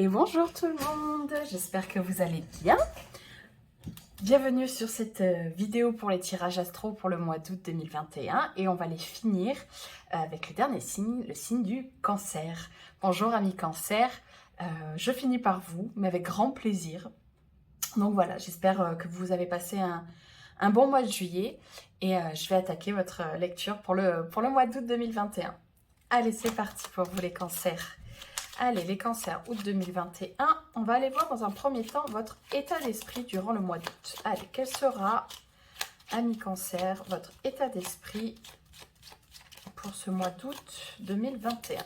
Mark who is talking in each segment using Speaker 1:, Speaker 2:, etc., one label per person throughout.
Speaker 1: Et bonjour tout le monde, j'espère que vous allez bien. Bienvenue sur cette vidéo pour les tirages astro pour le mois d'août 2021 et on va les finir avec le dernier signe, le signe du cancer. Bonjour amis cancer, je finis par vous, mais avec grand plaisir. Donc voilà, j'espère que vous avez passé un bon mois de juillet et je vais attaquer votre lecture pour le mois d'août 2021. Allez, c'est parti pour vous les cancers. Allez, les cancers, août 2021, on va aller voir dans un premier temps votre état d'esprit durant le mois d'août. Allez, quel sera, amis cancer, votre état d'esprit pour ce mois d'août 2021?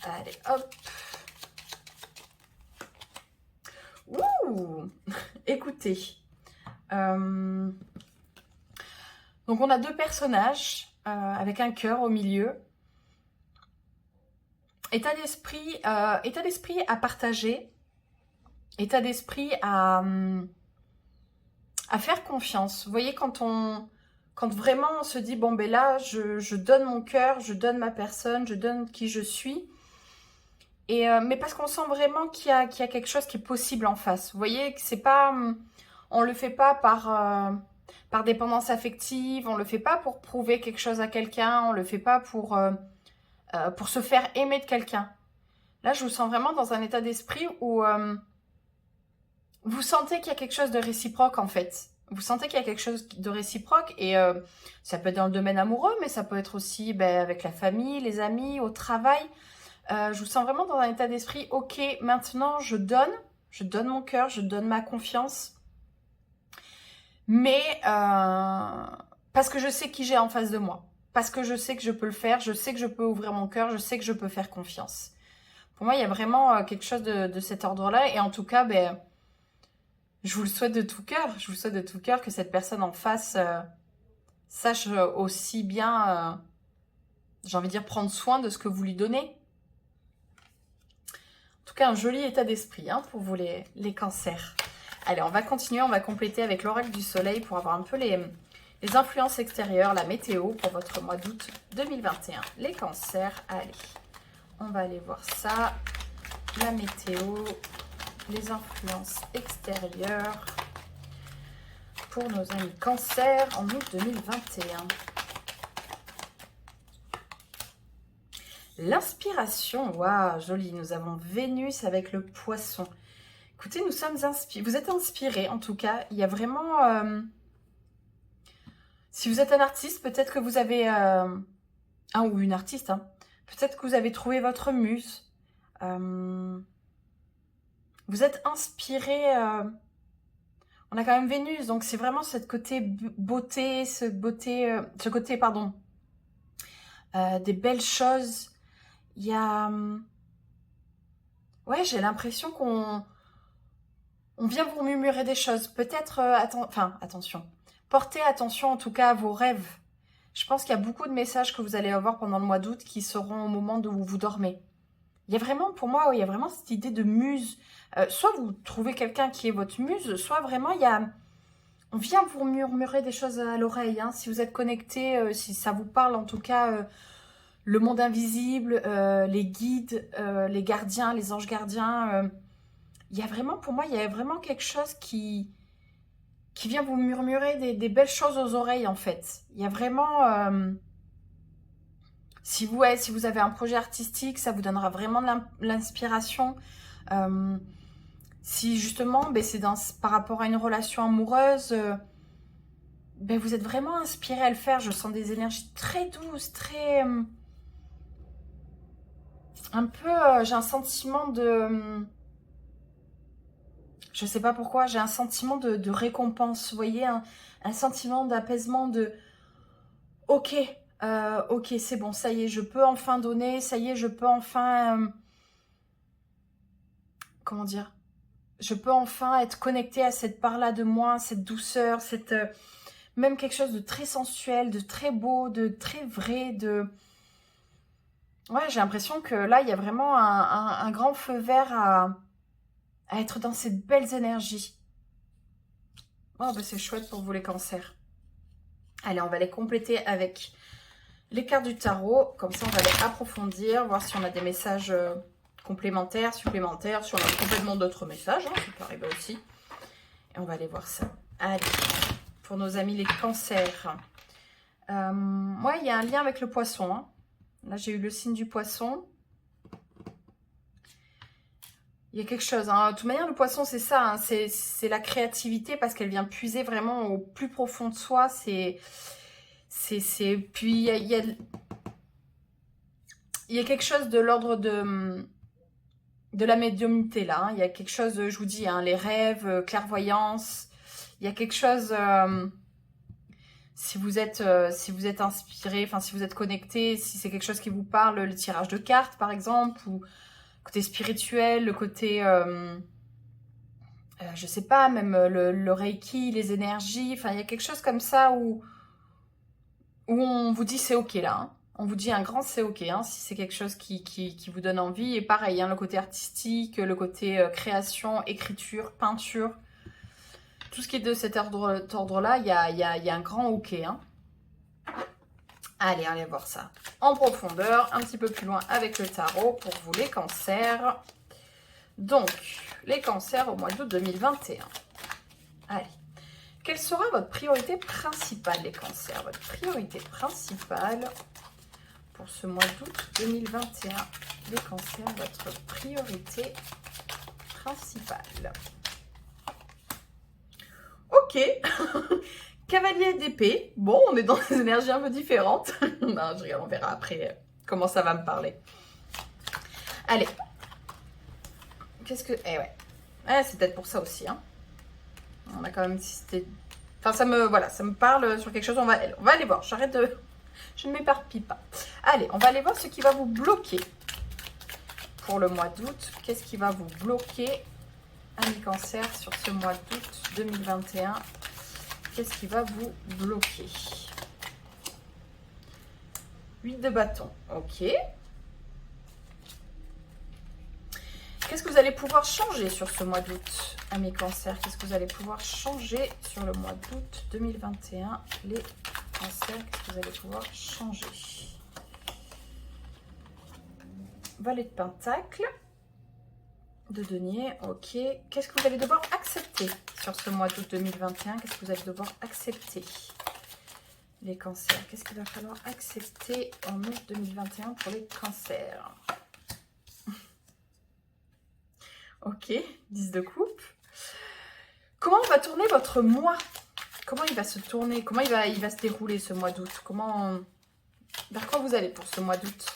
Speaker 1: Allez, hop. Ouh. Écoutez, donc on a deux personnages avec un cœur au milieu. État d'esprit à partager, état d'esprit à faire confiance. Vous voyez, quand vraiment on se dit, bon ben là, je donne mon cœur, je donne ma personne, je donne qui je suis. Et, mais parce qu'on sent vraiment qu'il y a quelque chose qui est possible en face. Vous voyez que c'est pas, on le fait pas par dépendance affective, on le fait pas pour prouver quelque chose à quelqu'un, on le fait pas pour se faire aimer de quelqu'un. Là, je vous sens vraiment dans un état d'esprit où vous sentez qu'il y a quelque chose de réciproque, en fait. Vous sentez qu'il y a quelque chose de réciproque et ça peut être dans le domaine amoureux, mais ça peut être aussi avec la famille, les amis, au travail. Je vous sens vraiment dans un état d'esprit, ok, maintenant je donne mon cœur, je donne ma confiance, mais parce que je sais qui j'ai en face de moi. Parce que je sais que je peux le faire, je sais que je peux ouvrir mon cœur, je sais que je peux faire confiance. Pour moi, il y a vraiment quelque chose de cet ordre-là. Et en tout cas, je vous le souhaite de tout cœur. Je vous souhaite de tout cœur que cette personne en face sache aussi bien, j'ai envie de dire, prendre soin de ce que vous lui donnez. En tout cas, un joli état d'esprit pour vous les cancers. Allez, on va continuer, on va compléter avec l'oracle du soleil pour avoir un peu les influences extérieures, la météo pour votre mois d'août 2021. Les cancers, allez, on va aller voir ça. La météo, les influences extérieures pour nos amis cancers en août 2021. L'inspiration, waouh, joli, nous avons Vénus avec le poisson. Écoutez, nous sommes inspirés, vous êtes inspirés en tout cas, il y a vraiment... Si vous êtes un artiste, peut-être que vous avez... un ou une artiste, peut-être que vous avez trouvé votre muse. Vous êtes inspiré... on a quand même Vénus, donc c'est vraiment ce côté beauté, ce côté, pardon, des belles choses. Il y a... ouais, j'ai l'impression qu'on vient vous murmurer des choses. Peut-être... attention. Portez attention en tout cas à vos rêves. Je pense qu'il y a beaucoup de messages que vous allez avoir pendant le mois d'août qui seront au moment où vous dormez. Il y a vraiment, pour moi, il y a vraiment cette idée de muse. Soit vous trouvez quelqu'un qui est votre muse, soit vraiment on vient vous murmurer des choses à l'oreille. Si vous êtes connecté, si ça vous parle en tout cas, le monde invisible, les guides, les gardiens, les anges gardiens. Il y a vraiment, pour moi, il y a vraiment quelque chose qui vient vous murmurer des belles choses aux oreilles, en fait. Il y a vraiment... si vous avez un projet artistique, ça vous donnera vraiment de l'inspiration. Si justement, c'est par rapport à une relation amoureuse, vous êtes vraiment inspiré à le faire. Je sens des énergies très douces, très... un peu... j'ai un sentiment de... je sais pas pourquoi, j'ai un sentiment de récompense. Vous voyez, un sentiment d'apaisement, de... ok, ok, c'est bon, ça y est, je peux enfin donner, ça y est, je peux enfin... comment dire? Je peux enfin être connectée à cette part-là de moi, cette douceur, cette... même quelque chose de très sensuel, de très beau, de très vrai, de... ouais, j'ai l'impression que là, il y a vraiment un grand feu vert à être dans ces belles énergies. Oh, c'est chouette pour vous les cancers. Allez, on va les compléter avec les cartes du tarot. Comme ça, on va les approfondir, voir si on a des messages complémentaires, supplémentaires, sur complètement d'autres messages, hein, ça peut arriver aussi. Et on va aller voir ça. Allez, pour nos amis les cancers. Moi, il y a un lien avec le poisson. Hein. Là, j'ai eu le signe du poisson. Il y a quelque chose. Hein. De toute manière, le poisson, c'est ça. Hein. C'est la créativité parce qu'elle vient puiser vraiment au plus profond de soi. Puis, il y a quelque chose de l'ordre de la médiumnité, là. Hein. Il y a quelque chose, je vous dis, hein, les rêves, clairvoyance. Il y a quelque chose... si vous êtes inspiré, enfin, si vous êtes connecté, si c'est quelque chose qui vous parle, le tirage de cartes, par exemple, ou... côté spirituel, le côté, je sais pas, même le Reiki, les énergies, enfin, il y a quelque chose comme ça où on vous dit c'est ok là, hein. On vous dit un grand c'est ok, hein, si c'est quelque chose qui vous donne envie. Et pareil, hein, le côté artistique, le côté création, écriture, peinture, tout ce qui est de cet ordre-là, il y a un grand ok, hein. Allez, allez voir ça en profondeur, un petit peu plus loin avec le tarot pour vous les cancers. Donc, les cancers au mois d'août 2021. Allez, quelle sera votre priorité principale, les cancers? Votre priorité principale pour ce mois d'août 2021. Les cancers, votre priorité principale. Ok. Cavalier d'épée. Bon, on est dans des énergies un peu différentes. Non, je regarde, on verra après comment ça va me parler. Allez. Qu'est-ce que... Eh ouais. C'est peut-être pour ça aussi. Hein. On a quand même... Enfin, ça me parle sur quelque chose. On va aller voir. J'arrête de... Je ne m'éparpille pas. Allez, on va aller voir ce qui va vous bloquer pour le mois d'août. Qu'est-ce qui va vous bloquer, amis cancer, sur ce mois d'août 2021? Qu'est-ce qui va vous bloquer? 8 de bâton. Ok. Qu'est-ce que vous allez pouvoir changer sur ce mois d'août, amis cancers? Qu'est-ce que vous allez pouvoir changer sur le mois d'août 2021? Les cancers, qu'est-ce que vous allez pouvoir changer? Valet de pentacle. De denier, ok. Qu'est-ce que vous allez devoir accepter sur ce mois d'août 2021? Qu'est-ce que vous allez devoir accepter, les cancers? Qu'est-ce qu'il va falloir accepter en août 2021 pour les cancers? Ok, 10 de coupe. Comment va tourner votre mois? Comment il va se tourner? Comment il va se dérouler ce mois d'août? Vers quoi vous allez pour ce mois d'août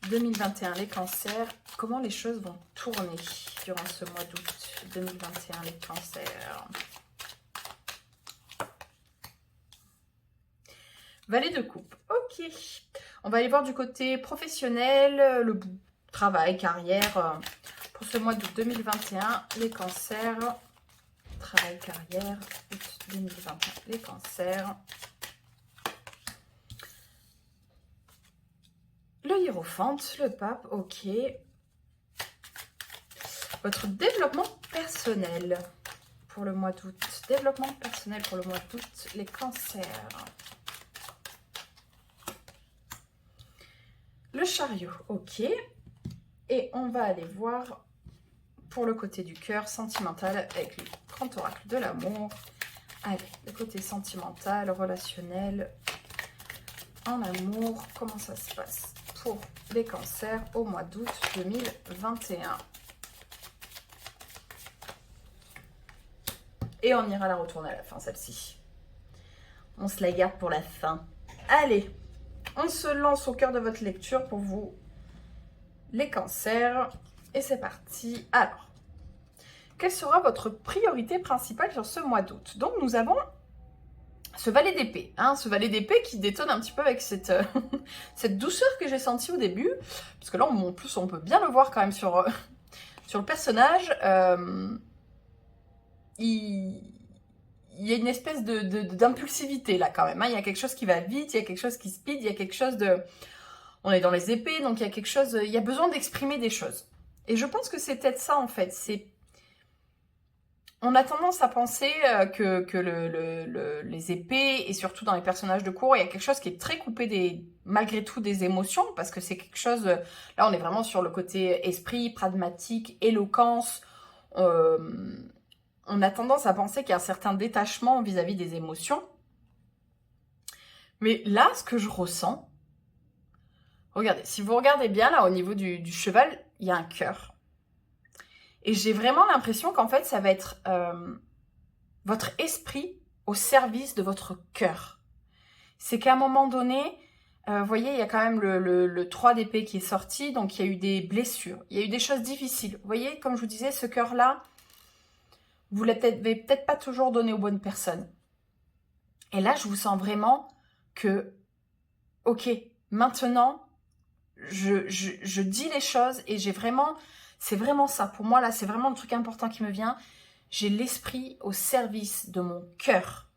Speaker 1: 2021, les cancers? Comment les choses vont tourner durant ce mois d'août 2021, les cancers? Valet de coupe, ok. On va aller voir du côté professionnel, le travail, carrière. Pour ce mois d'août 2021, les cancers. Travail, carrière, août 2021, les cancers. Le hiérophante, le pape, ok. Votre développement personnel pour le mois d'août. Développement personnel pour le mois d'août, les cancers. Le chariot, ok. Et on va aller voir pour le côté du cœur sentimental avec le grand oracle de l'amour. Allez, le côté sentimental, relationnel, en amour, comment ça se passe pour les cancers au mois d'août 2021. Et on ira la retourner à la fin, celle-ci. On se la garde pour la fin. Allez, on se lance au cœur de votre lecture pour vous, les cancers. Et c'est parti. Alors, quelle sera votre priorité principale sur ce mois d'août? Donc, nous avons ce valet d'épée. Hein, ce valet d'épée qui détonne un petit peu avec cette, cette douceur que j'ai sentie au début. Parce que là, en plus, on peut bien le voir quand même sur le personnage. Il y a une espèce d'impulsivité là quand même. Hein. Il y a quelque chose qui va vite, il y a quelque chose qui speed, il y a quelque chose de... On est dans les épées, donc il y a quelque chose... Il y a besoin d'exprimer des choses. Et je pense que c'est peut-être ça en fait. C'est... On a tendance à penser que les épées, et surtout dans les personnages de cour, il y a quelque chose qui est très coupé malgré tout des émotions, parce que c'est quelque chose... Là, on est vraiment sur le côté esprit, pragmatique, éloquence. Euh, on a tendance à penser qu'il y a un certain détachement vis-à-vis des émotions. Mais là, ce que je ressens... Regardez, si vous regardez bien, là, au niveau du cheval, il y a un cœur. Et j'ai vraiment l'impression qu'en fait, ça va être votre esprit au service de votre cœur. C'est qu'à un moment donné, vous voyez, il y a quand même le 3 d'épée qui est sorti, donc il y a eu des blessures, il y a eu des choses difficiles. Vous voyez, comme je vous disais, ce cœur-là, vous ne l'avez peut-être pas toujours donné aux bonnes personnes. Et là, je vous sens vraiment que, ok, maintenant, je dis les choses et j'ai vraiment... C'est vraiment ça. Pour moi, là, c'est vraiment le truc important qui me vient. J'ai l'esprit au service de mon cœur.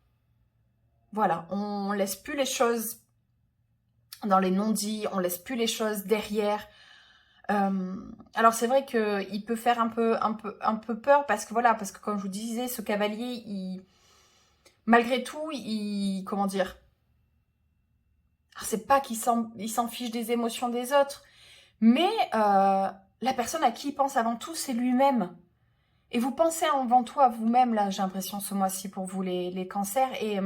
Speaker 1: Voilà, on laisse plus les choses dans les non-dits, on laisse plus les choses derrière. Alors c'est vrai qu'il peut faire un peu peur parce que voilà, parce que comme je vous disais, ce cavalier, malgré tout, comment dire, alors c'est pas qu'il s'en fiche des émotions des autres, mais la personne à qui il pense avant tout, c'est lui-même. Et vous pensez avant tout à vous-même, là, j'ai l'impression, ce mois-ci, pour vous, les cancers. Et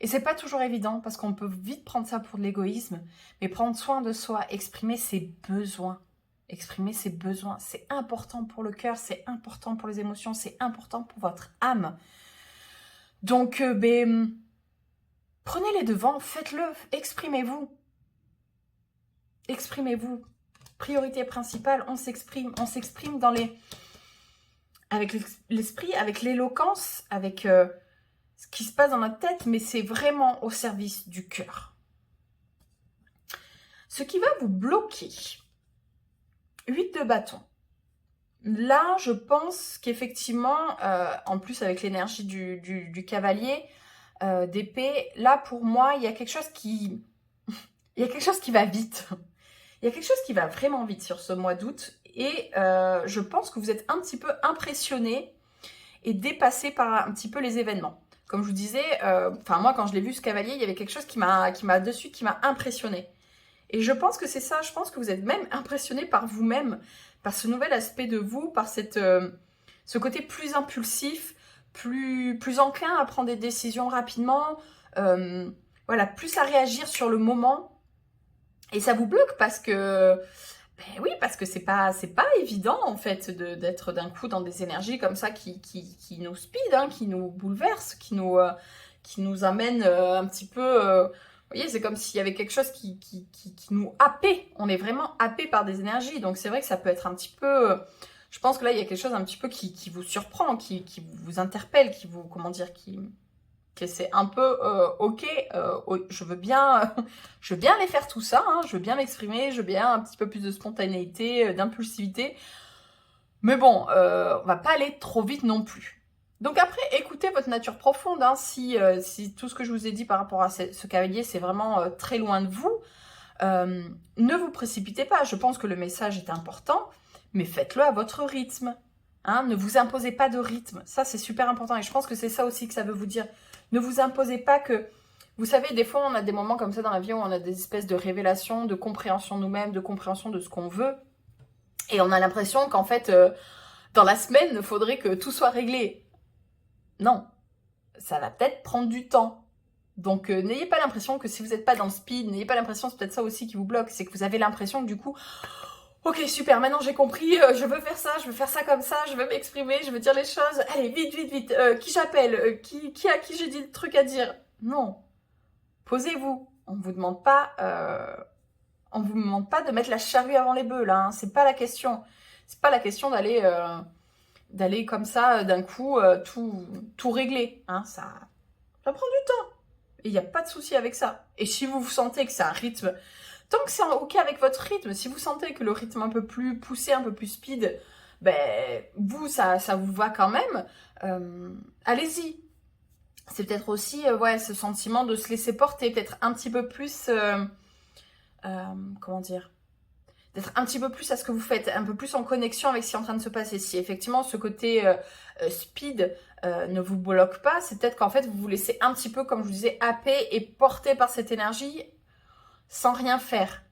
Speaker 1: c'est pas toujours évident, parce qu'on peut vite prendre ça pour de l'égoïsme. Mais prendre soin de soi, exprimer ses besoins. Exprimer ses besoins, c'est important pour le cœur, c'est important pour les émotions, c'est important pour votre âme. Donc, prenez les devants, faites-le, exprimez-vous. Exprimez-vous. Priorité principale, on s'exprime dans avec l'esprit, avec l'éloquence, avec ce qui se passe dans notre tête, mais c'est vraiment au service du cœur. Ce qui va vous bloquer, 8 de bâton. Là, je pense qu'effectivement, en plus avec l'énergie du cavalier, d'épée, là pour moi, il y a quelque chose qui... il y a quelque chose qui va vite. Il y a quelque chose qui va vraiment vite sur ce mois d'août. Et je pense que vous êtes un petit peu impressionné et dépassé par un petit peu les événements. Comme je vous disais, moi quand je l'ai vu ce cavalier, il y avait quelque chose qui m'a impressionné. Et je pense que c'est ça, je pense que vous êtes même impressionné par vous-même, par ce nouvel aspect de vous, par ce côté plus impulsif, plus enclin à prendre des décisions rapidement, voilà, plus à réagir sur le moment. Et ça vous bloque parce que... Ben oui, parce que c'est pas évident en fait d'être d'un coup dans des énergies comme ça qui nous speed, hein, qui nous bouleversent, qui nous amènent un petit peu... vous voyez, c'est comme s'il y avait quelque chose qui nous happait. On est vraiment happé par des énergies. Donc c'est vrai que ça peut être un petit peu... je pense que là, il y a quelque chose un petit peu qui vous surprend, qui vous interpelle, qui vous... Comment dire, que c'est un peu ok, je veux bien les faire tout ça, hein, je veux bien m'exprimer, je veux bien un petit peu plus de spontanéité, d'impulsivité, mais bon, on va pas aller trop vite non plus. Donc après, écoutez votre nature profonde, hein, si tout ce que je vous ai dit par rapport à ce cavalier, c'est vraiment très loin de vous, ne vous précipitez pas, je pense que le message est important, mais faites-le à votre rythme. Hein, ne vous imposez pas de rythme, ça c'est super important et je pense que c'est ça aussi que ça veut vous dire. Ne vous imposez pas que... Vous savez, des fois, on a des moments comme ça dans la vie où on a des espèces de révélations, de compréhension nous-mêmes, de compréhension de ce qu'on veut. Et on a l'impression qu'en fait, dans la semaine, il faudrait que tout soit réglé. Non, ça va peut-être prendre du temps. Donc, n'ayez pas l'impression que si vous n'êtes pas dans le speed, n'ayez pas l'impression, c'est peut-être ça aussi qui vous bloque, c'est que vous avez l'impression que du coup... Ok, super, maintenant j'ai compris, je veux faire ça comme ça, je veux m'exprimer, je veux dire les choses. Allez, vite, vite, vite, qui j'appelle, qui j'ai dit le truc à dire. Non, posez-vous. On vous demande pas de mettre la charrue avant les bœufs, là. Hein. C'est pas la question. C'est pas la question d'aller comme ça, d'un coup, tout régler. Hein. Ça prend du temps. Et il n'y a pas de souci avec ça. Et si vous sentez que c'est un rythme... Tant que c'est ok avec votre rythme, si vous sentez que le rythme un peu plus poussé, un peu plus speed, ben, vous, ça vous va quand même, allez-y. C'est peut-être aussi ce sentiment de se laisser porter, peut-être un petit peu plus, comment dire, d'être un petit peu plus à ce que vous faites, un peu plus en connexion avec ce qui est en train de se passer. Si effectivement ce côté speed ne vous bloque pas, c'est peut-être qu'en fait vous vous laissez un petit peu, comme je vous disais, happer et porter par cette énergie sans rien faire.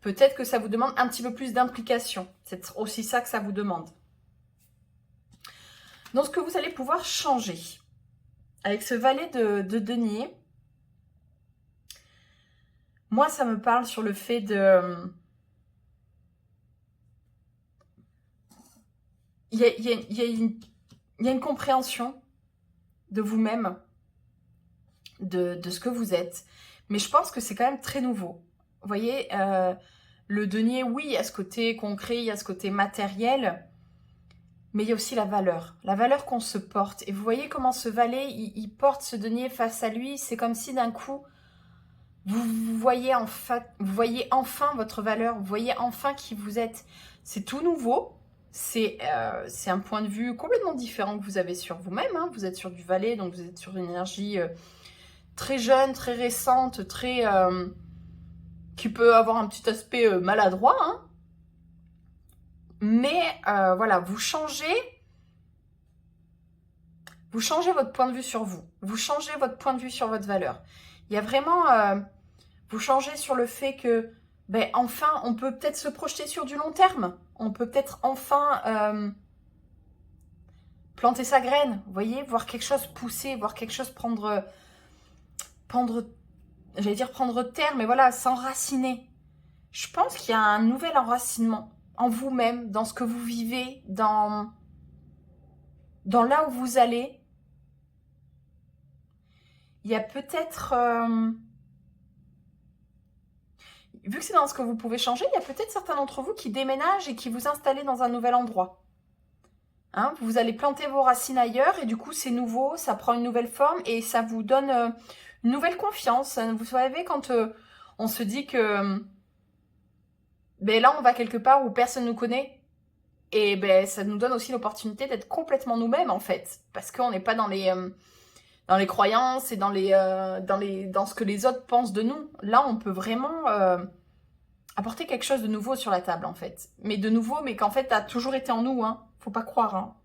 Speaker 1: Peut-être que ça vous demande un petit peu plus d'implication. C'est aussi ça que ça vous demande. Donc ce que vous allez pouvoir changer avec ce valet de denier, moi ça me parle sur le fait de... Il y a une compréhension de vous-même, de ce que vous êtes. Mais je pense que c'est quand même très nouveau. Vous voyez, le denier, oui, il y a ce côté concret, il y a ce côté matériel, mais il y a aussi la valeur qu'on se porte. Et vous voyez comment ce valet, il porte ce denier face à lui. C'est comme si d'un coup, vous voyez enfin votre valeur, vous voyez enfin qui vous êtes. C'est tout nouveau. C'est un point de vue complètement différent que vous avez sur vous-même. Hein. Vous êtes sur du valet, donc vous êtes sur une énergie très jeune, très récente, très qui peut avoir un petit aspect maladroit. Hein. Mais voilà, vous changez votre point de vue sur vous. Vous changez votre point de vue sur votre valeur. Il y a vraiment... vous changez sur le fait que, ben, enfin, on peut peut-être se projeter sur du long terme. On peut peut-être enfin planter sa graine, vous voyez, voir quelque chose pousser, voir quelque chose prendre j'allais dire prendre terre, mais voilà, s'enraciner. Je pense qu'il y a un nouvel enracinement en vous-même, dans ce que vous vivez, dans là où vous allez. Il y a peut-être... vu que c'est dans ce que vous pouvez changer, il y a peut-être certains d'entre vous qui déménagent et qui vous installent dans un nouvel endroit. Hein, vous allez planter vos racines ailleurs et du coup c'est nouveau, ça prend une nouvelle forme et ça vous donne une nouvelle confiance. Vous savez, quand on se dit que ben là on va quelque part où personne ne nous connaît, et ben ça nous donne aussi l'opportunité d'être complètement nous-mêmes en fait, parce qu'on n'est pas dans les croyances et dans ce que les autres pensent de nous. Là on peut vraiment apporter quelque chose de nouveau sur la table en fait, mais de nouveau, mais qu'en fait a toujours été en nous, hein. Faut pas croire, hein.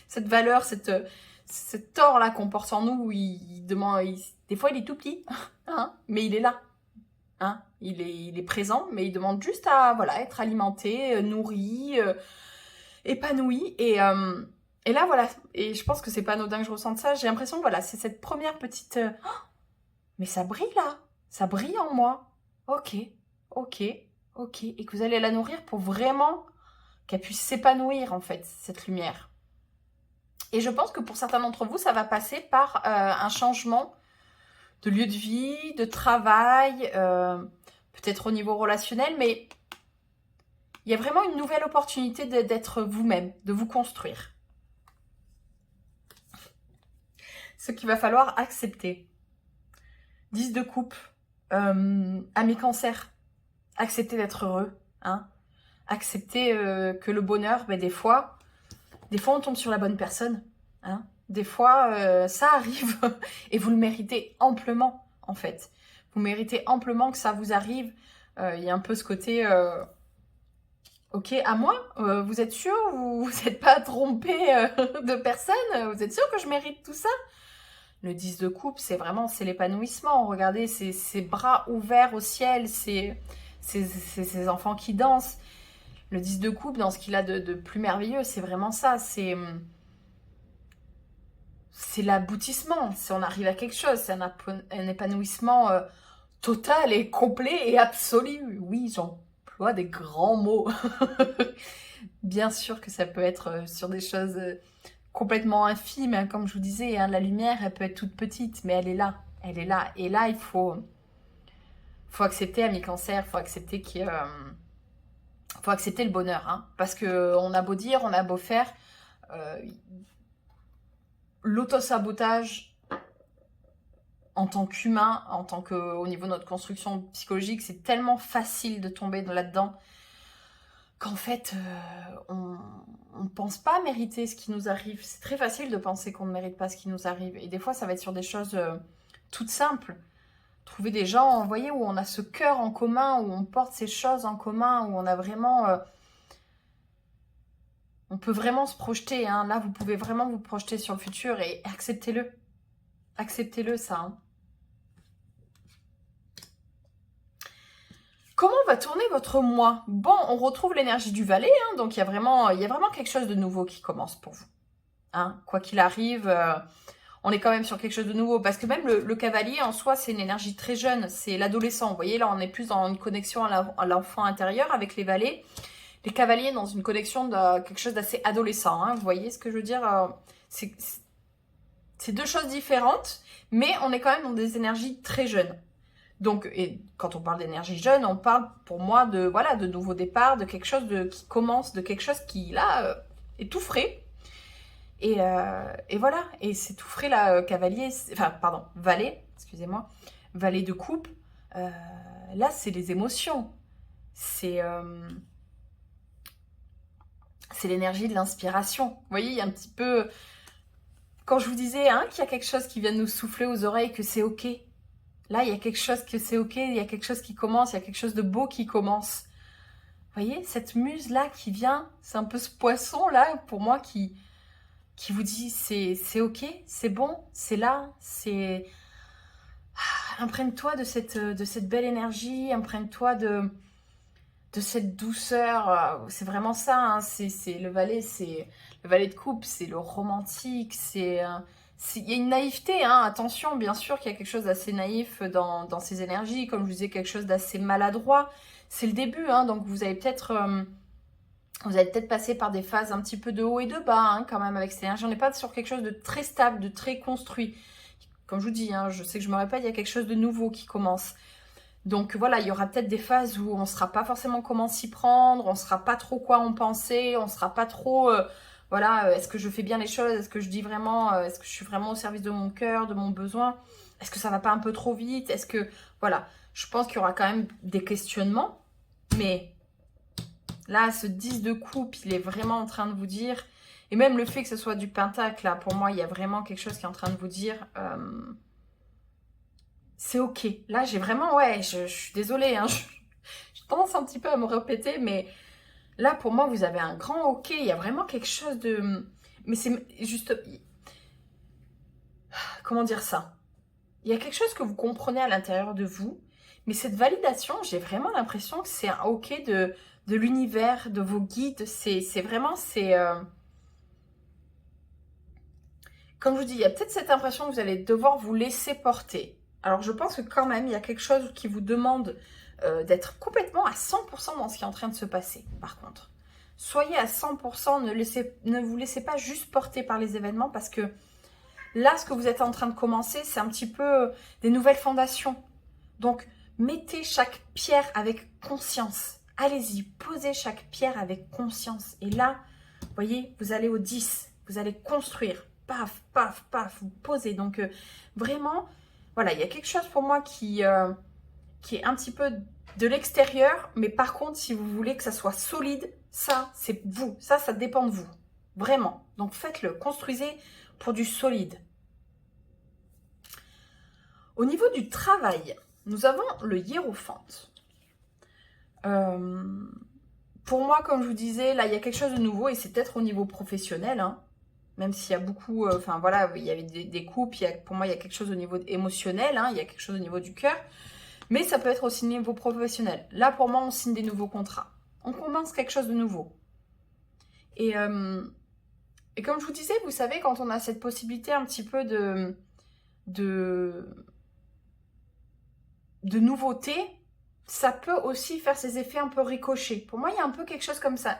Speaker 1: Cette valeur, cet or là qu'on porte en nous, des fois il est tout petit, hein, mais il est là, hein. Il est présent, mais il demande juste à voilà être alimenté, nourri, épanoui et là voilà. Et je pense que c'est pas anodin que je ressente ça. J'ai l'impression que voilà, c'est cette première petite, mais ça brille là, ça brille en moi. Ok, ok, ok, et que vous allez la nourrir pour vraiment qu'elle puisse s'épanouir en fait, cette lumière. Et je pense que pour certains d'entre vous, ça va passer par un changement de lieu de vie, de travail, peut-être au niveau relationnel, mais il y a vraiment une nouvelle opportunité d'être vous-même, de vous construire. Ce qu'il va falloir accepter. 10 de coupe, amis cancer, accepter d'être heureux, hein. Accepter que le bonheur, ben, des fois on tombe sur la bonne personne, hein. Des fois ça arrive et vous le méritez amplement en fait. Vous méritez amplement que ça vous arrive. Il y a un peu ce côté ok, à moi, vous êtes sûr, vous n'êtes pas trompé de personne, vous êtes sûr que je mérite tout ça? Le 10 de coupe, c'est vraiment, c'est l'épanouissement. Regardez ces bras ouverts au ciel, ces enfants qui dansent. Le 10 de coupe, dans ce qu'il a de plus merveilleux, c'est vraiment ça. C'est l'aboutissement. On arrive à quelque chose. C'est un épanouissement total et complet et absolu. Oui, j'emploie des grands mots. Bien sûr que ça peut être sur des choses complètement infimes, hein, comme je vous disais. Hein, la lumière, elle peut être toute petite, mais elle est là. Elle est là. Et là, il faut accepter, ami cancer, il faut accepter faut accepter le bonheur, hein, parce qu'on a beau dire, on a beau faire, l'auto-sabotage en tant qu'humain, au niveau de notre construction psychologique, c'est tellement facile de tomber là-dedans qu'en fait, on ne pense pas mériter ce qui nous arrive. C'est très facile de penser qu'on ne mérite pas ce qui nous arrive. Et des fois, ça va être sur des choses toutes simples. Trouver des gens, vous voyez, où on a ce cœur en commun, où on porte ces choses en commun, où on a vraiment... on peut vraiment se projeter, hein. Là, vous pouvez vraiment vous projeter sur le futur et acceptez-le. Acceptez-le, ça. Hein. Comment va tourner votre mois? Bon, on retrouve l'énergie du valet, hein, donc il y a vraiment quelque chose de nouveau qui commence pour vous. Hein, quoi qu'il arrive, on est quand même sur quelque chose de nouveau. Parce que même le cavalier, en soi, c'est une énergie très jeune. C'est l'adolescent. Vous voyez, là, on est plus dans une connexion à l'enfant intérieur avec les valets. Les cavaliers dans une connexion de quelque chose d'assez adolescent. Hein, vous voyez ce que je veux dire? C'est deux choses différentes, mais on est quand même dans des énergies très jeunes. Donc, et quand on parle d'énergie jeune, on parle pour moi de nouveau départ, de quelque chose qui commence, de quelque chose qui là est tout frais. Et voilà, et c'est tout frais là, cavalier, valet, excusez-moi, valet de coupe. Là, c'est les émotions, c'est l'énergie de l'inspiration. Vous voyez, il y a un petit peu, quand je vous disais hein, qu'il y a quelque chose qui vient de nous souffler aux oreilles, que c'est ok. Là, il y a quelque chose que c'est ok, il y a quelque chose qui commence, il y a quelque chose de beau qui commence. Vous voyez, cette muse-là qui vient, c'est un peu ce poisson-là, pour moi, qui vous dit c'est ok, c'est bon, c'est là, c'est... Imprègne-toi de cette belle énergie, imprègne-toi de cette douceur. C'est vraiment ça, hein, c'est le valet de coupe, c'est le romantique, il y a une naïveté, hein, attention, bien sûr qu'il y a quelque chose d'assez naïf dans ces énergies, comme je vous disais, quelque chose d'assez maladroit. C'est le début, hein, donc vous allez peut-être passer par des phases un petit peu de haut et de bas, hein, quand même, avec cette énergie. On n'est pas sur quelque chose de très stable, de très construit. Comme je vous dis, hein, je sais que je me répète, il y a quelque chose de nouveau qui commence. Donc voilà, il y aura peut-être des phases où on ne saura pas forcément comment s'y prendre, on ne saura pas trop quoi en penser, on ne saura pas trop... est-ce que je fais bien les choses? Est-ce que je dis vraiment, est-ce que je suis vraiment au service de mon cœur, de mon besoin? Est-ce que ça va pas un peu trop vite? Est-ce que, voilà, je pense qu'il y aura quand même des questionnements. Mais là, ce 10 de coupe, il est vraiment en train de vous dire, et même le fait que ce soit du pentacle, là, pour moi, il y a vraiment quelque chose qui est en train de vous dire, c'est ok. Là, j'ai vraiment, je suis désolée, hein, j'ai tendance un petit peu à me répéter, mais... Là, pour moi, vous avez un grand ok. Il y a vraiment quelque chose de... Mais c'est juste... Comment dire ça? Il y a quelque chose que vous comprenez à l'intérieur de vous. Mais cette validation, j'ai vraiment l'impression que c'est un ok de l'univers, de vos guides. C'est vraiment... Comme je vous dis, il y a peut-être cette impression que vous allez devoir vous laisser porter. Alors, je pense que quand même, il y a quelque chose qui vous demande... d'être complètement à 100% dans ce qui est en train de se passer, par contre. Soyez à 100%, ne vous laissez pas juste porter par les événements, parce que là, ce que vous êtes en train de commencer, c'est un petit peu des nouvelles fondations. Donc, mettez chaque pierre avec conscience. Allez-y, posez chaque pierre avec conscience. Et là, vous voyez, vous allez au 10, vous allez construire. Paf, paf, paf, vous posez. Donc, vraiment, voilà, il y a quelque chose pour moi qui est un petit peu de l'extérieur, mais par contre, si vous voulez que ça soit solide, ça, c'est vous. Ça dépend de vous. Vraiment. Donc, faites-le. Construisez pour du solide. Au niveau du travail, nous avons le hiérophante. Pour moi, comme je vous disais, là, il y a quelque chose de nouveau et c'est peut-être au niveau professionnel, hein, même s'il y a beaucoup... il y avait des couples. Pour moi, il y a quelque chose au niveau émotionnel, hein, il y a quelque chose au niveau du cœur. Mais ça peut être aussi au niveau professionnel. Là, pour moi, on signe des nouveaux contrats. On commence quelque chose de nouveau. Et comme je vous disais, vous savez, quand on a cette possibilité un petit peu de nouveauté, ça peut aussi faire ses effets un peu ricochés. Pour moi, il y a un peu quelque chose comme ça.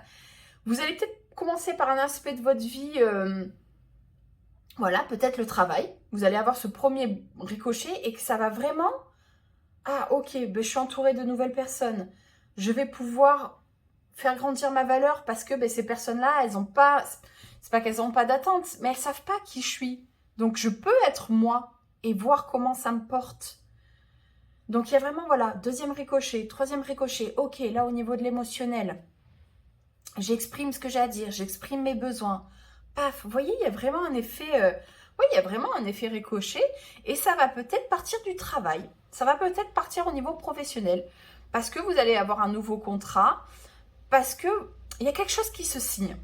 Speaker 1: Vous allez peut-être commencer par un aspect de votre vie, peut-être le travail. Vous allez avoir ce premier ricochet et que ça va vraiment... Ah, ok, je suis entourée de nouvelles personnes. Je vais pouvoir faire grandir ma valeur parce que ces personnes-là, elles n'ont pas... C'est pas qu'elles n'ont pas d'attente, mais elles ne savent pas qui je suis. Donc, je peux être moi et voir comment ça me porte. Donc, il y a vraiment, deuxième ricochet, troisième ricochet. Ok, là, au niveau de l'émotionnel, j'exprime ce que j'ai à dire, j'exprime mes besoins. Paf, vous voyez, il y a vraiment un effet... Oui, il y a vraiment un effet ricochet et ça va peut-être partir du travail. Ça va peut-être partir au niveau professionnel parce que vous allez avoir un nouveau contrat, parce que il y a quelque chose qui se signe.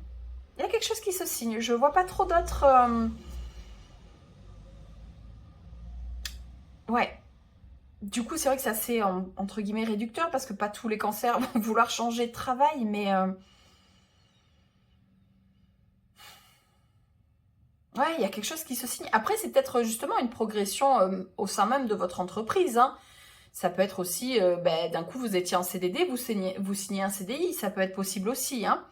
Speaker 1: Il y a quelque chose qui se signe. Je vois pas trop d'autres... Ouais. Du coup, c'est vrai que c'est assez, entre guillemets, réducteur parce que pas tous les cancers vont vouloir changer de travail, mais... Ouais, il y a quelque chose qui se signe. Après, c'est peut-être justement une progression au sein même de votre entreprise, hein. Ça peut être aussi, d'un coup, vous étiez en CDD, vous signez un CDI. Ça peut être possible aussi, hein.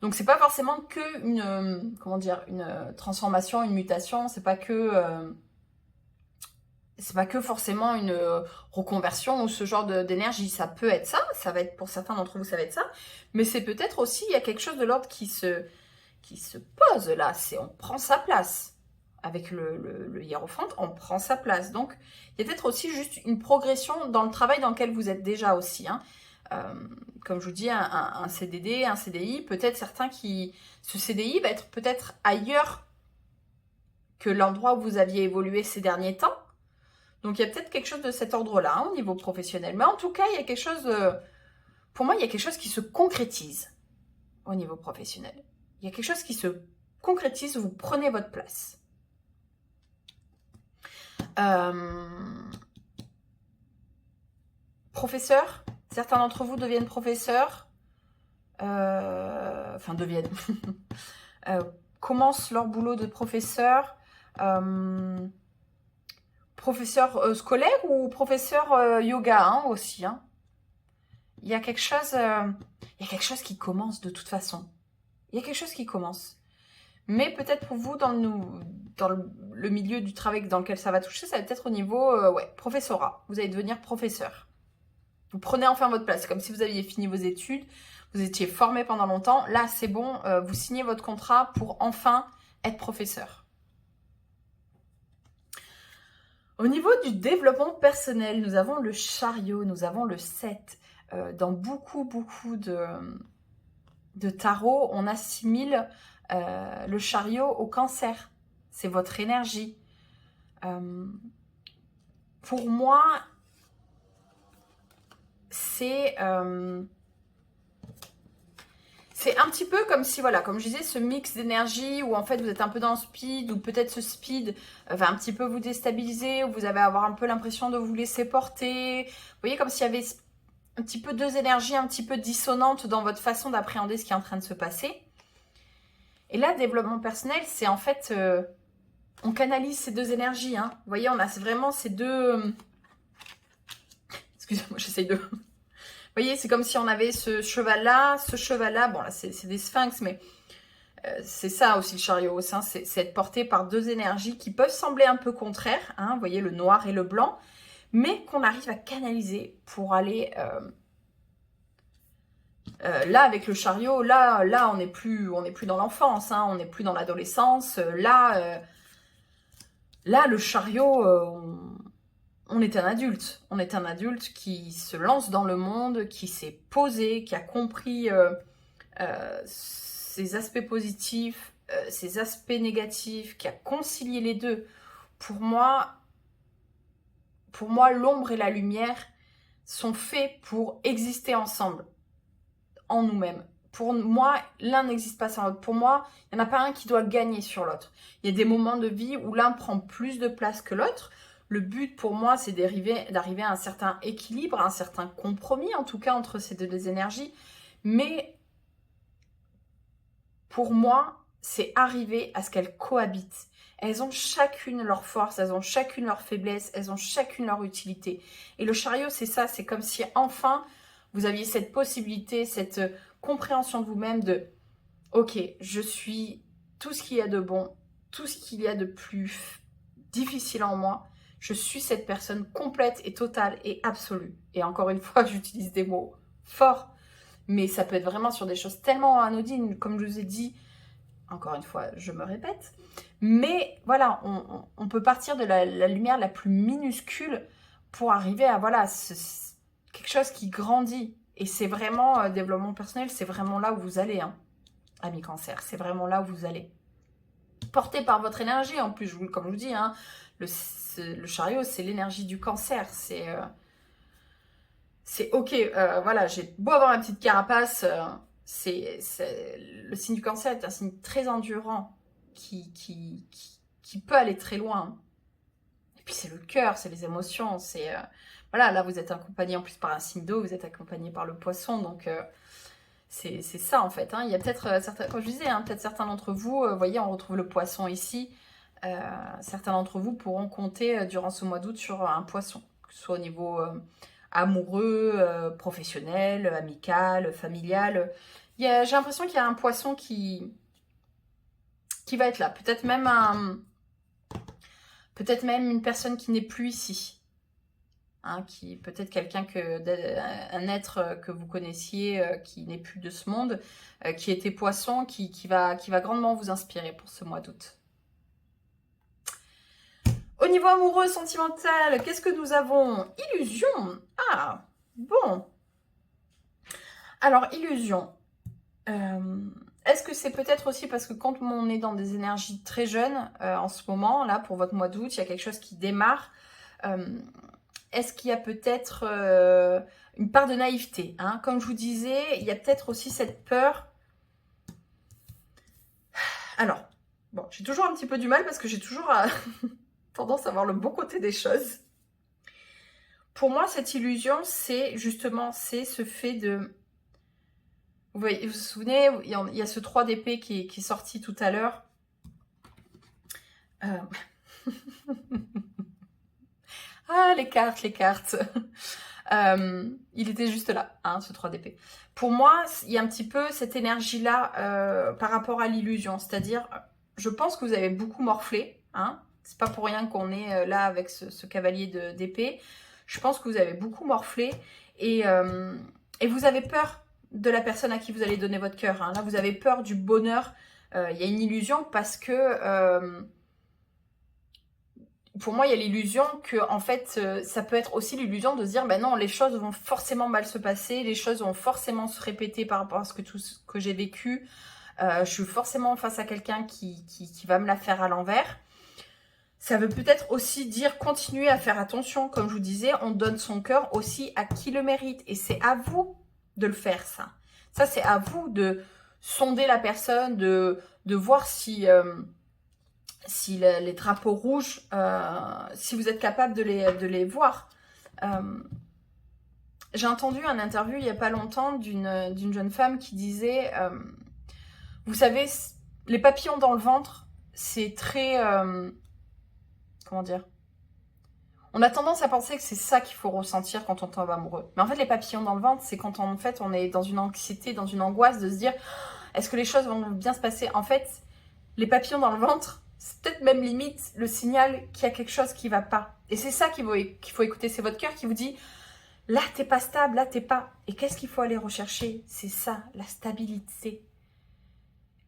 Speaker 1: Donc, c'est pas forcément que une, comment dire, une transformation, une mutation. C'est pas que forcément une reconversion ou ce genre d'énergie. Ça peut être ça. Ça va être, pour certains d'entre vous, ça va être ça. Mais c'est peut-être aussi, il y a quelque chose de l'ordre qui se pose là, c'est on prend sa place. Avec le hiérophante, on prend sa place. Donc, il y a peut-être aussi juste une progression dans le travail dans lequel vous êtes déjà aussi, hein. Euh, Comme je vous dis, un CDD, un CDI, peut-être certains qui... Ce CDI va être peut-être ailleurs que l'endroit où vous aviez évolué ces derniers temps. Donc, il y a peut-être quelque chose de cet ordre-là, hein, au niveau professionnel. Mais en tout cas, il y a quelque chose... pour moi, il y a quelque chose qui se concrétise au niveau professionnel. Il y a quelque chose qui se concrétise, vous prenez votre place. Professeur, certains d'entre vous deviennent professeurs, enfin deviennent, commencent leur boulot de professeur, professeur scolaire ou professeur yoga, hein, aussi, hein. Il y a quelque chose qui commence de toute façon. Il y a quelque chose qui commence. Mais peut-être pour vous, dans le milieu du travail dans lequel ça va toucher, ça va peut-être au niveau professorat. Vous allez devenir professeur. Vous prenez enfin votre place. C'est comme si vous aviez fini vos études, vous étiez formé pendant longtemps. Là, c'est bon, vous signez votre contrat pour enfin être professeur. Au niveau du développement personnel, nous avons le chariot, nous avons le 7. Dans beaucoup de tarot, on assimile le chariot au cancer. C'est votre énergie. Pour moi, c'est un petit peu comme si, voilà, comme je disais, ce mix d'énergie où en fait vous êtes un peu dans le speed, ou peut-être ce speed va un petit peu vous déstabiliser, ou vous allez avoir un peu l'impression de vous laisser porter. Vous voyez, comme s'il y avait un petit peu deux énergies un petit peu dissonantes dans votre façon d'appréhender ce qui est en train de se passer. Et là, développement personnel, c'est en fait, on canalise ces deux énergies, hein. Vous voyez, on a vraiment ces deux... Excusez-moi, j'essaye de... Vous voyez, c'est comme si on avait ce cheval-là, bon là c'est des sphinx, mais c'est ça aussi le chariot, hein, c'est être porté par deux énergies qui peuvent sembler un peu contraires, hein, vous voyez, le noir et le blanc, mais qu'on arrive à canaliser pour aller... là, avec le chariot, là on n'est plus dans l'enfance, hein, on n'est plus dans l'adolescence. Là, le chariot, on est un adulte. On est un adulte qui se lance dans le monde, qui s'est posé, qui a compris ses aspects positifs, ses aspects négatifs, qui a concilié les deux. Pour moi, l'ombre et la lumière sont faits pour exister ensemble, en nous-mêmes. Pour moi, l'un n'existe pas sans l'autre. Pour moi, il n'y en a pas un qui doit gagner sur l'autre. Il y a des moments de vie où l'un prend plus de place que l'autre. Le but pour moi, c'est d'arriver à un certain équilibre, à un certain compromis, en tout cas, entre ces deux énergies. Mais pour moi, c'est arriver à ce qu'elles cohabitent. Elles ont chacune leur force, elles ont chacune leur faiblesse, elles ont chacune leur utilité. Et le chariot, c'est ça, c'est comme si enfin, vous aviez cette possibilité, cette compréhension de vous-même de « Ok, je suis tout ce qu'il y a de bon, tout ce qu'il y a de plus difficile en moi. Je suis cette personne complète et totale et absolue. » Et encore une fois, j'utilise des mots forts, mais ça peut être vraiment sur des choses tellement anodines, comme je vous ai dit. Encore une fois, je me répète. Mais voilà, on peut partir de la lumière la plus minuscule pour arriver à voilà, quelque chose qui grandit. Et c'est vraiment, développement personnel, c'est vraiment là où vous allez, hein, amis cancer. C'est vraiment là où vous allez. porté par votre énergie. En plus, comme je vous dis, hein, le chariot, c'est l'énergie du cancer. C'est ok, voilà, j'ai beau avoir ma petite carapace, le signe du cancer est un signe très endurant qui peut aller très loin. Et puis c'est le cœur, c'est les émotions, voilà, là vous êtes accompagné en plus par un signe d'eau, vous êtes accompagné par le poisson, donc c'est ça en fait. Hein. Il y a peut-être certains, comme je disais, hein, peut-être certains d'entre vous, vous voyez, on retrouve le poisson ici, certains d'entre vous pourront compter durant ce mois d'août sur un poisson, que ce soit au niveau amoureux, professionnel, amical, familial. J'ai l'impression qu'il y a un poisson qui va être là. Peut-être même une personne qui n'est plus ici. Hein, peut-être un être que vous connaissiez qui n'est plus de ce monde, qui était poisson, qui va grandement vous inspirer pour ce mois d'août. Au niveau amoureux, sentimental, qu'est-ce que nous avons? Illusion. Ah, bon. Alors, illusion. Est-ce que c'est peut-être aussi parce que quand on est dans des énergies très jeunes, en ce moment, là, pour votre mois d'août, il y a quelque chose qui démarre. Est-ce qu'il y a peut-être une part de naïveté, hein? Comme je vous disais, il y a peut-être aussi cette peur. Alors, bon, j'ai toujours un petit peu du mal parce que j'ai toujours tendance à voir le bon côté des choses. Pour moi, cette illusion, c'est ce fait de... Vous vous souvenez, il y a ce 3 d'épée qui est sorti tout à l'heure. Ah, les cartes. Il était juste là, hein, ce 3 d'épée. Pour moi, il y a un petit peu cette énergie-là par rapport à l'illusion. C'est-à-dire, je pense que vous avez beaucoup morflé. Hein. C'est pas pour rien qu'on est là avec ce cavalier d'épée. Je pense que vous avez beaucoup morflé et vous avez peur de la personne à qui vous allez donner votre cœur. Hein. Là, vous avez peur du bonheur. Il y a une illusion parce que... pour moi, il y a l'illusion que, en fait, ça peut être aussi l'illusion de se dire, ben non, les choses vont forcément mal se passer, les choses vont forcément se répéter par rapport à tout ce que j'ai vécu. Je suis forcément face à quelqu'un qui va me la faire à l'envers. Ça veut peut-être aussi dire continuer à faire attention. Comme je vous disais, on donne son cœur aussi à qui le mérite. Et c'est à vous de le faire, ça. Ça, c'est à vous de sonder la personne, de voir si les drapeaux rouges, si vous êtes capable de les voir. J'ai entendu un interview il n'y a pas longtemps d'une jeune femme qui disait vous savez, les papillons dans le ventre, c'est très... comment dire? On a tendance à penser que c'est ça qu'il faut ressentir quand on tombe amoureux. Mais en fait, les papillons dans le ventre, c'est quand on est dans une anxiété, dans une angoisse de se dire est-ce que les choses vont bien se passer? En fait, les papillons dans le ventre, c'est peut-être même limite le signal qu'il y a quelque chose qui ne va pas. Et c'est ça qu'il faut écouter. C'est votre cœur qui vous dit là, t'es pas stable, là, t'es pas. Et qu'est-ce qu'il faut aller rechercher? C'est ça, la stabilité.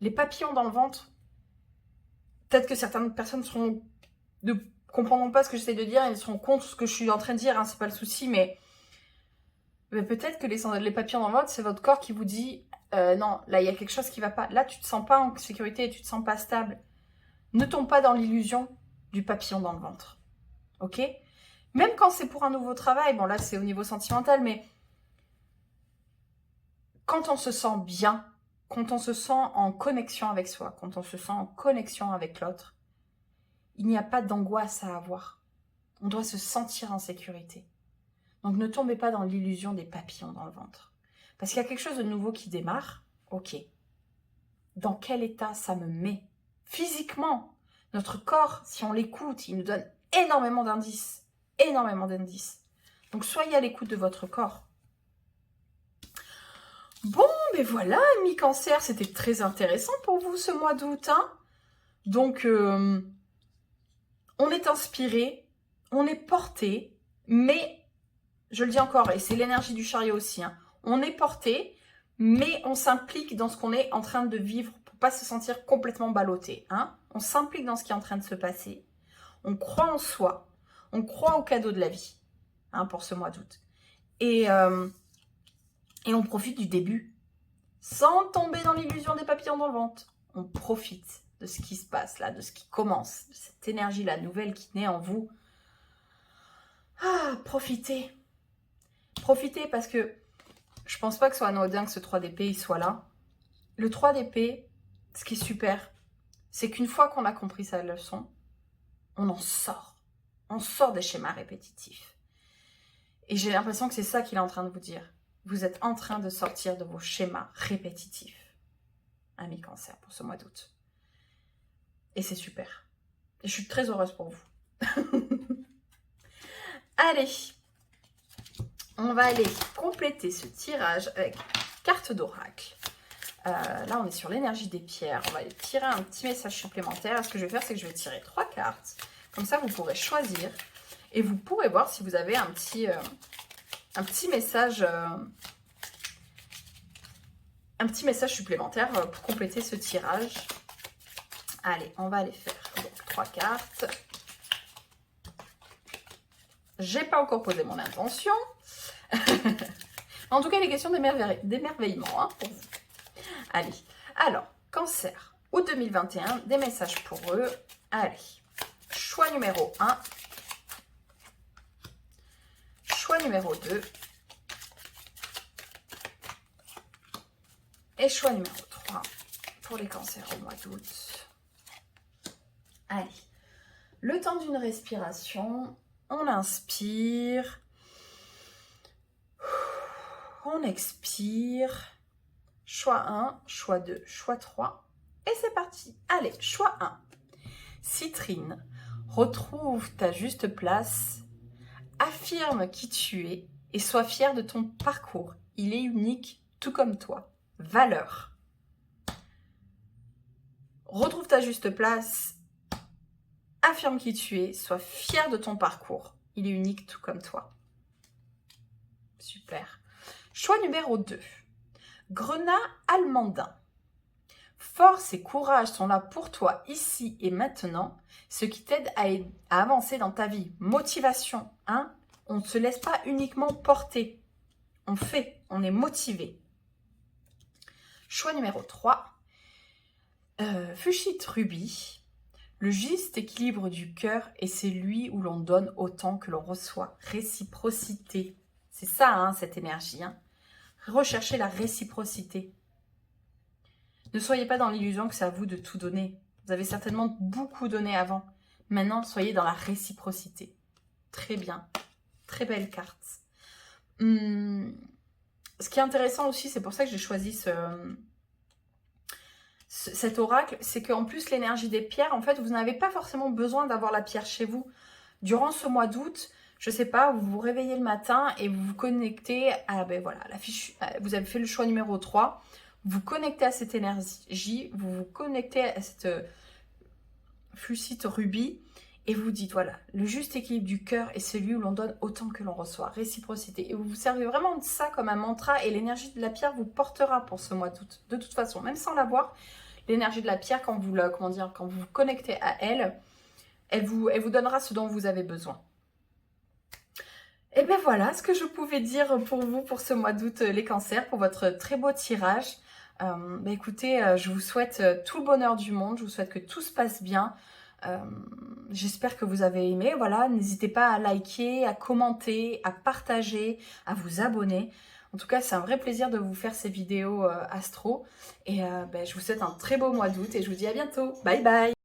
Speaker 1: Les papillons dans le ventre, peut-être que certaines personnes ne comprendront pas ce que j'essaie de dire, ils seront contre ce que je suis en train de dire, hein, c'est pas le souci, mais peut-être que les papillons dans le ventre, c'est votre corps qui vous dit non, là, il y a quelque chose qui va pas. Là, tu te sens pas en sécurité, tu te sens pas stable. Ne tombe pas dans l'illusion du papillon dans le ventre. Ok? Même quand c'est pour un nouveau travail, bon là c'est au niveau sentimental, mais quand on se sent bien, quand on se sent en connexion avec soi, quand on se sent en connexion avec l'autre, il n'y a pas d'angoisse à avoir. On doit se sentir en sécurité. Donc ne tombez pas dans l'illusion des papillons dans le ventre. Parce qu'il y a quelque chose de nouveau qui démarre. Ok. Dans quel état ça me met? Physiquement, notre corps, si on l'écoute, il nous donne énormément d'indices. Énormément d'indices. Donc, soyez à l'écoute de votre corps. Bon, mais voilà, mi-cancer, c'était très intéressant pour vous ce mois d'août. Hein. Donc, on est inspiré, on est porté, mais, je le dis encore, et c'est l'énergie du chariot aussi, hein, on est porté, mais on s'implique dans ce qu'on est en train de vivre pour pas se sentir complètement ballotté. Hein. On s'implique dans ce qui est en train de se passer. On croit en soi. On croit au cadeau de la vie, hein, pour ce mois d'août. Et on profite du début, sans tomber dans l'illusion des papillons dans le ventre. On profite. de ce qui se passe là, de ce qui commence, de cette énergie-là nouvelle qui naît en vous. Ah, profitez. Profitez parce que je pense pas que ce soit anodin que ce 3 d'épée il soit là. Le 3 d'épée, ce qui est super, c'est qu'une fois qu'on a compris sa leçon, on en sort. On sort des schémas répétitifs. Et j'ai l'impression que c'est ça qu'il est en train de vous dire. Vous êtes en train de sortir de vos schémas répétitifs. Ami Cancer, pour ce mois d'août. Et c'est super. Et je suis très heureuse pour vous. Allez, on va aller compléter ce tirage avec carte d'oracle. Là, on est sur l'énergie des pierres. On va aller tirer un petit message supplémentaire. Ce que je vais faire, c'est que je vais tirer 3 cartes. Comme ça, vous pourrez choisir. Et vous pourrez voir si vous avez un petit message... un petit message supplémentaire pour compléter ce tirage. Allez, on va aller faire donc 3 cartes. J'ai pas encore posé mon intention. En tout cas, il est question d'émerveillement hein, pour vous. Allez, alors, Cancer, août 2021, des messages pour eux. Allez, choix numéro 1. Choix numéro 2. Et choix numéro 3 pour les cancers au mois d'août. Allez, le temps d'une respiration, on inspire, on expire, choix 1, choix 2, choix 3, et c'est parti. Allez, choix 1, Citrine, retrouve ta juste place, affirme qui tu es et sois fier de ton parcours, il est unique tout comme toi. Valeur. Retrouve ta juste place, affirme qui tu es, sois fier de ton parcours. Il est unique tout comme toi. Super. Choix numéro 2. Grenat almandin. Force et courage sont là pour toi ici et maintenant, ce qui t'aide à avancer dans ta vie. Motivation. Hein? On ne se laisse pas uniquement porter. On fait, on est motivé. Choix numéro 3, Fuchsite Rubis. Le juste équilibre du cœur est celui où l'on donne autant que l'on reçoit. Réciprocité. C'est ça, hein, cette énergie. Hein. Recherchez la réciprocité. Ne soyez pas dans l'illusion que c'est à vous de tout donner. Vous avez certainement beaucoup donné avant. Maintenant, soyez dans la réciprocité. Très bien. Très belle carte. Ce qui est intéressant aussi, c'est pour ça que j'ai choisi cet oracle, c'est qu'en plus l'énergie des pierres, en fait, vous n'avez pas forcément besoin d'avoir la pierre chez vous. Durant ce mois d'août, je sais pas, vous vous réveillez le matin et vous vous connectez à, ben voilà, la fiche, vous avez fait le choix numéro 3, vous connectez à cette énergie, vous vous connectez à cette Fuchsite Rubis, et vous dites, voilà, le juste équilibre du cœur est celui où l'on donne autant que l'on reçoit. Réciprocité. Et vous vous servez vraiment de ça comme un mantra. Et l'énergie de la pierre vous portera pour ce mois d'août. De toute façon, même sans l'avoir, l'énergie de la pierre, quand vous vous connectez à elle, elle vous donnera ce dont vous avez besoin. Et bien voilà ce que je pouvais dire pour vous pour ce mois d'août, les cancers, pour votre très beau tirage. Écoutez, je vous souhaite tout le bonheur du monde. Je vous souhaite que tout se passe bien. J'espère que vous avez aimé. Voilà, n'hésitez pas à liker, à commenter, à partager, à vous abonner. En tout cas, c'est un vrai plaisir de vous faire ces vidéos astro. Et je vous souhaite un très beau mois d'août et je vous dis à bientôt. Bye bye!